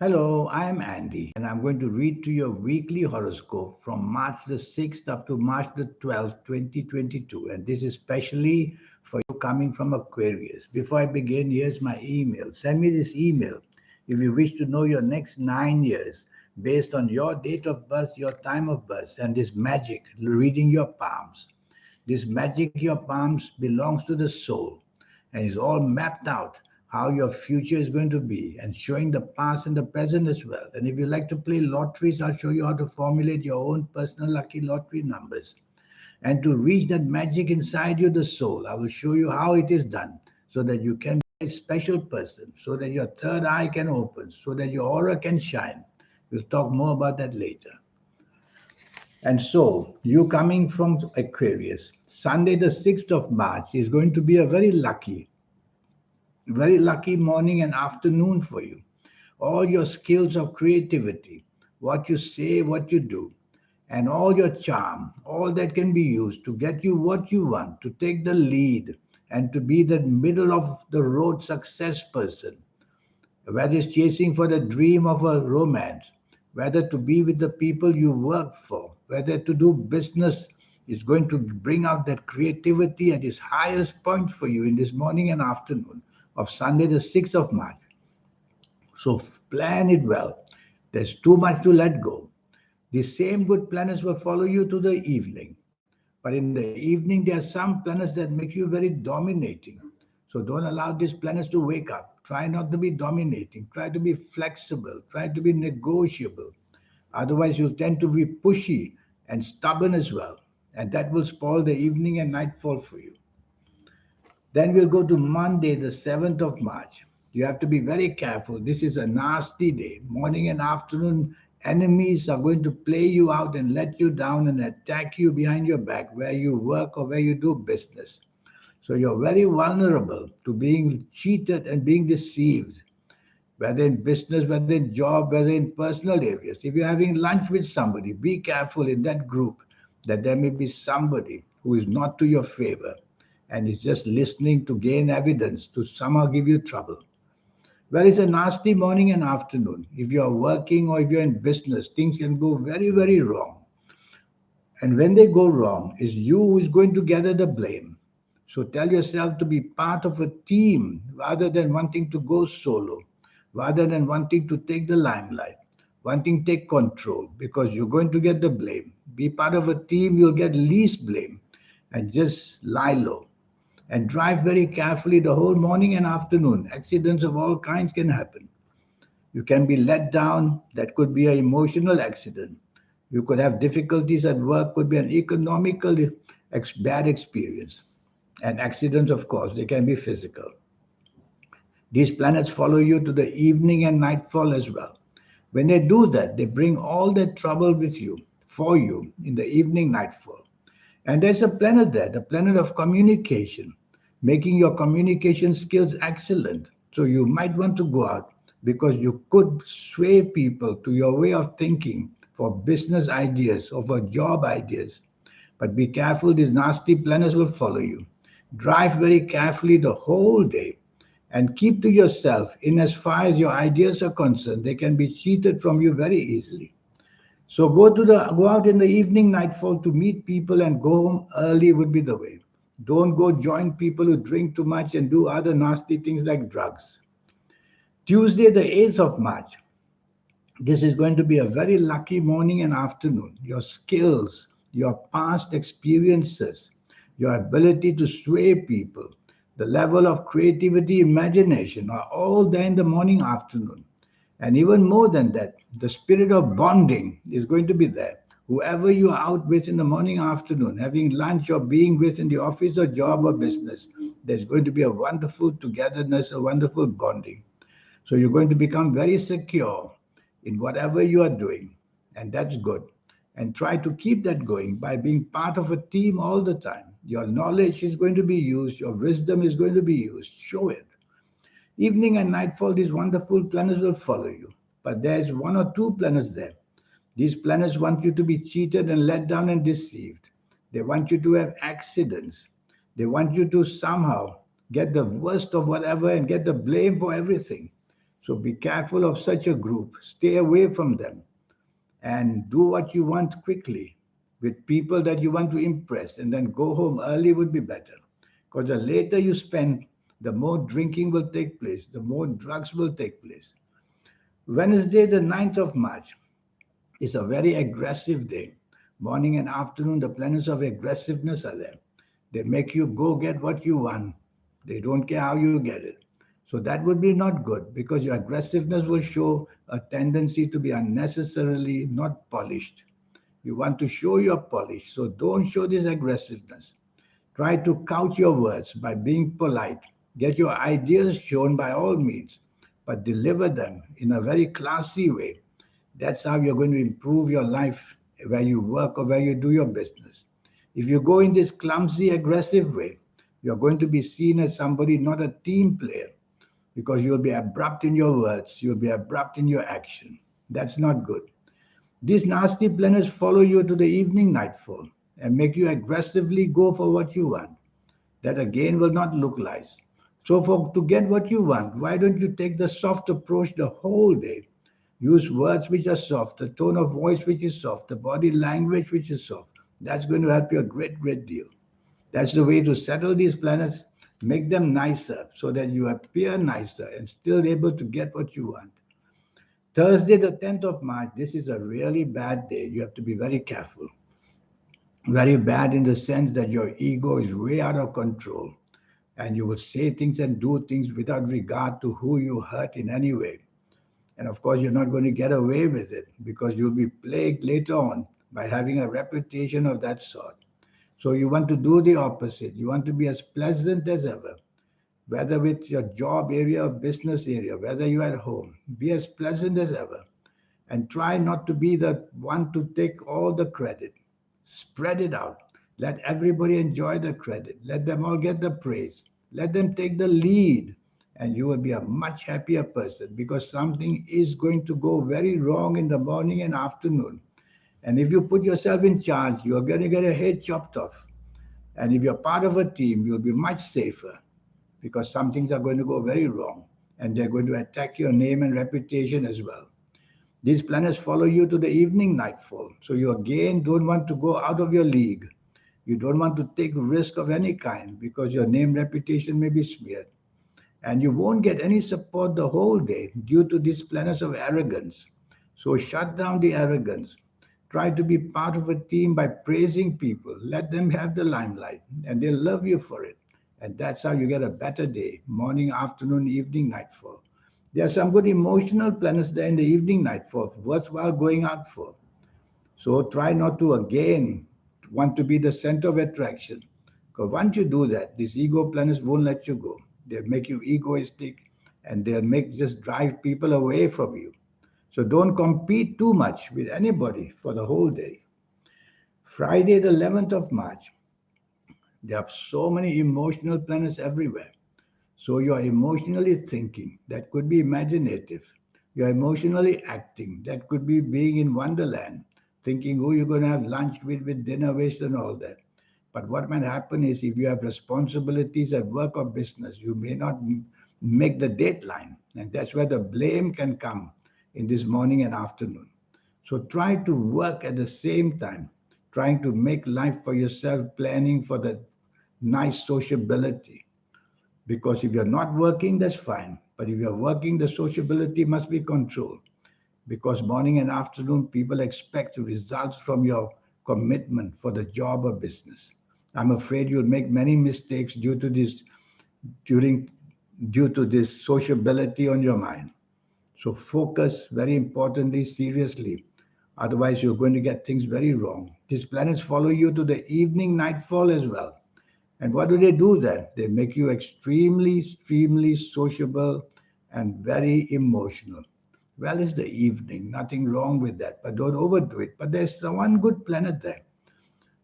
Hello, I'm Andy, and I'm going to read to your weekly horoscope from March the 6th up to March the 12th, 2022. And this is specially for you coming from Aquarius. Before I begin, here's my email. Send me this email if you wish to know your next 9 years based on your date of birth, your time of birth, and this magic reading your palms. This magic, your palms, belongs to the soul and is all mapped out how your future is going to be and showing the past and the present as well. And if you like to play lotteries, I'll show you how to formulate your own personal lucky lottery numbers. And to reach that magic inside you, the soul, I will show you how it is done so that you can be a special person, so that your third eye can open, so that your aura can shine. We'll talk more about that later. And so, you coming from Aquarius, Sunday, the 6th of March, is going to be a very lucky morning and afternoon for you. All your skills of creativity, what you say, what you do, and all your charm, all that can be used to get you what you want, to take the lead, and to be the middle of the road success person, whether it's chasing for the dream of a romance, whether to be with the people you work for, whether to do business is going to bring out that creativity at its highest point for you in this morning and afternoon of Sunday, the 6th of March. So plan it well. There's too much to let go. The same good planets will follow you to the evening. But in the evening, there are some planets that make you very dominating. So don't allow these planets to wake up. Try not to be dominating. Try to be flexible. Try to be negotiable. Otherwise, you'll tend to be pushy and stubborn as well. And that will spoil the evening and nightfall for you. Then we'll go to Monday, the 7th of March. You have to be very careful. This is a nasty day. Morning and afternoon, enemies are going to play you out and let you down and attack you behind your back where you work or where you do business. So you're very vulnerable to being cheated and being deceived, whether in business, whether in job, whether in personal areas. If you're having lunch with somebody, be careful in that group that there may be somebody who is not to your favor and is just listening to gain evidence to somehow give you trouble. Well, it's a nasty morning and afternoon. If you're working or if you're in business, things can go very, very wrong. And when they go wrong, it's you who is going to gather the blame. So tell yourself to be part of a team rather than wanting to go solo, rather than wanting to take the limelight, wanting to take control because you're going to get the blame. Be part of a team, you'll get least blame and just lie low and drive very carefully the whole morning and afternoon. Accidents of all kinds can happen. You can be let down. That could be an emotional accident. You could have difficulties at work, could be an economical bad experience. And accidents, of course, they can be physical. These planets follow you to the evening and nightfall as well. When they do that, they bring all that trouble with you, for you, in the evening nightfall. And there's a planet there, the planet of communication, making your communication skills excellent. So you might want to go out because you could sway people to your way of thinking for business ideas or for job ideas. But be careful, these nasty planets will follow you. Drive very carefully the whole day and keep to yourself in as far as your ideas are concerned. They can be cheated from you very easily. So go out in the evening nightfall to meet people and go home early would be the way. Don't go join people who drink too much and do other nasty things like drugs. Tuesday, the 8th of March. This is going to be a very lucky morning and afternoon. Your skills, your past experiences, your ability to sway people, the level of creativity, imagination are all there in the morning, afternoon. And even more than that, the spirit of bonding is going to be there. Whoever you are out with in the morning, afternoon, having lunch or being with in the office or job or business, there's going to be a wonderful togetherness, a wonderful bonding. So you're going to become very secure in whatever you are doing. And that's good. And try to keep that going by being part of a team all the time. Your knowledge is going to be used, your wisdom is going to be used. Show it. Evening and nightfall, these wonderful planets will follow you. But there's one or two planets there. These planets want you to be cheated and let down and deceived. They want you to have accidents. They want you to somehow get the worst of whatever and get the blame for everything. So be careful of such a group. Stay away from them and do what you want quickly with people that you want to impress, and then go home early would be better. Because the later you spend, the more drinking will take place, the more drugs will take place. Wednesday, the 9th of March, is a very aggressive day. Morning and afternoon, the planets of aggressiveness are there. They make you go get what you want. They don't care how you get it. So that would be not good because your aggressiveness will show a tendency to be unnecessarily not polished. You want to show your polish, so don't show this aggressiveness. Try to couch your words by being polite. Get your ideas shown by all means, but deliver them in a very classy way. That's how you're going to improve your life where you work or where you do your business. If you go in this clumsy, aggressive way, you're going to be seen as somebody, not a team player, because you'll be abrupt in your words, you'll be abrupt in your action. That's not good. These nasty planets follow you to the evening nightfall and make you aggressively go for what you want. That again will not look nice. So, for to get what you want, why don't you take the soft approach the whole day? Use words which are soft, the tone of voice which is soft, the body language which is soft. That's going to help you a great, great deal. That's the way to settle these planets, make them nicer so that you appear nicer and still able to get what you want. Thursday, the 10th of March, this is a really bad day. You have to be very careful. Very bad in the sense that your ego is way out of control and you will say things and do things without regard to who you hurt in any way. And of course, you're not going to get away with it because you'll be plagued later on by having a reputation of that sort. So you want to do the opposite. You want to be as pleasant as ever, whether with your job area or business area, whether you're at home. Be as pleasant as ever and try not to be the one to take all the credit. Spread it out. Let everybody enjoy the credit. Let them all get the praise. Let them take the lead. And you will be a much happier person because something is going to go very wrong in the morning and afternoon. And if you put yourself in charge, you're going to get a head chopped off. And if you're part of a team, you'll be much safer because some things are going to go very wrong and they're going to attack your name and reputation as well. These planets follow you to the evening nightfall. So you again don't want to go out of your league. You don't want to take risk of any kind because your name reputation may be smeared. And you won't get any support the whole day due to these planets of arrogance. So shut down the arrogance. Try to be part of a team by praising people. Let them have the limelight and they'll love you for it. And that's how you get a better day, morning, afternoon, evening, nightfall. There are some good emotional planets there in the evening nightfall, worthwhile going out for. So try not to again want to be the center of attraction. Because once you do that, these ego planets won't let you go. They'll make you egoistic and they'll make just drive people away from you. So don't compete too much with anybody for the whole day. Friday, the 11th of March, there are so many emotional planets everywhere. So you are emotionally thinking, that could be imaginative. You're emotionally acting, that could be being in Wonderland, thinking who you're going to have lunch with dinner with, and all that. But what might happen is if you have responsibilities at work or business, you may not make the deadline. And that's where the blame can come in this morning and afternoon. So try to work at the same time, trying to make life for yourself, planning for the nice sociability. Because if you're not working, that's fine. But if you're working, the sociability must be controlled. Because morning and afternoon, people expect results from your commitment for the job or business. I'm afraid you'll make many mistakes during due to this sociability on your mind. So focus very importantly, seriously. Otherwise, you're going to get things very wrong. These planets follow you to the evening nightfall as well. And what do? Then they make you extremely, extremely sociable and very emotional. Well, it's the evening, nothing wrong with that, but don't overdo it. But there's the one good planet there.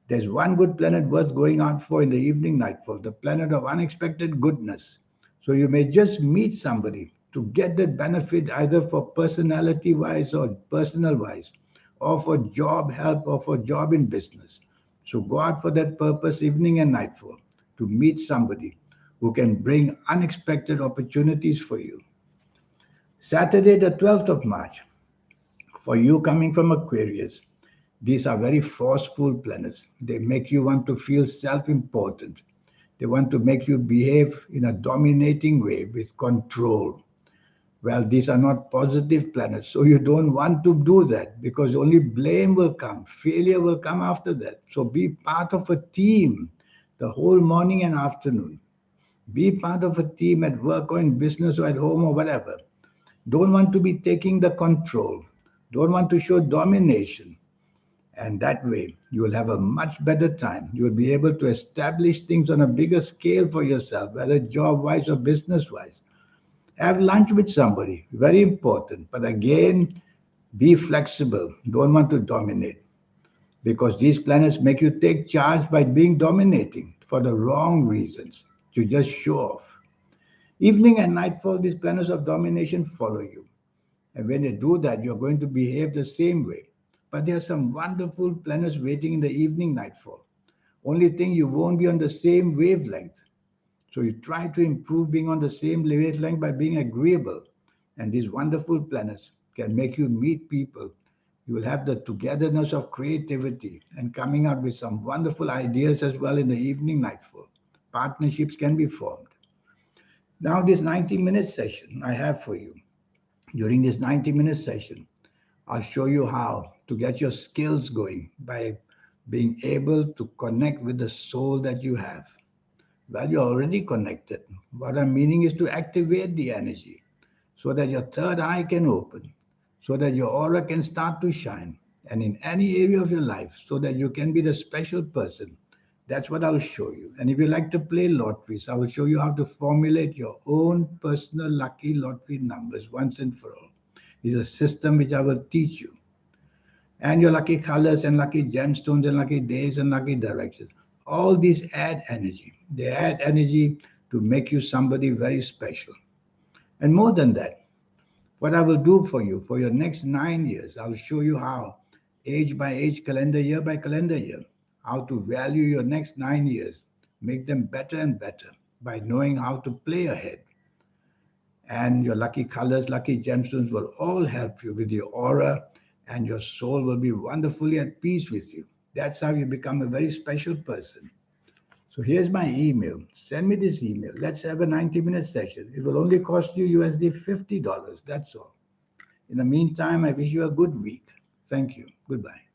There's one good planet worth going out for in the evening nightfall, the planet of unexpected goodness. So you may just meet somebody to get that benefit either for personality wise or personal wise, or for job help or for job in business. So go out for that purpose, evening and nightfall, to meet somebody who can bring unexpected opportunities for you. Saturday, the 12th of March, for you coming from Aquarius, these are very forceful planets. They make you want to feel self important. They want to make you behave in a dominating way with control. Well, these are not positive planets, so you don't want to do that because only blame will come, failure will come after that. So be part of a team the whole morning and afternoon. Be part of a team at work or in business or at home or whatever. Don't want to be taking the control. Don't want to show domination. And that way, you will have a much better time. You will be able to establish things on a bigger scale for yourself, whether job wise or business wise. Have lunch with somebody, very important. But again, be flexible. Don't want to dominate because these planets make you take charge by being dominating for the wrong reasons to just show off. Evening and nightfall, these planets of domination follow you. And when they do that, you're going to behave the same way. But there are some wonderful planets waiting in the evening nightfall. Only thing, you won't be on the same wavelength. So you try to improve being on the same wavelength by being agreeable. And these wonderful planets can make you meet people. You will have the togetherness of creativity and coming out with some wonderful ideas as well in the evening nightfall. Partnerships can be formed. Now, this 90-minute session I have for you. During this 90-minute session, I'll show you how to get your skills going by being able to connect with the soul that you have. Well, you're already connected. What I'm meaning is to activate the energy so that your third eye can open, so that your aura can start to shine, and in any area of your life, so that you can be the special person. That's what I'll show you. And if you like to play lotteries, I will show you how to formulate your own personal lucky lottery numbers once and for all. It's a system which I will teach you. And your lucky colors and lucky gemstones and lucky days and lucky directions. All these add energy. They add energy to make you somebody very special. And more than that, what I will do for you for your next 9 years, I'll show you how, age by age, calendar year by calendar year, how to value your next 9 years, make them better and better by knowing how to play ahead. And your lucky colors, lucky gemstones will all help you with your aura, and your soul will be wonderfully at peace with you. That's how you become a very special person. So here's my email. Send me this email. Let's have a 90-minute session. It will only cost you USD $50. That's all. In the meantime, I wish you a good week. Thank you. Goodbye.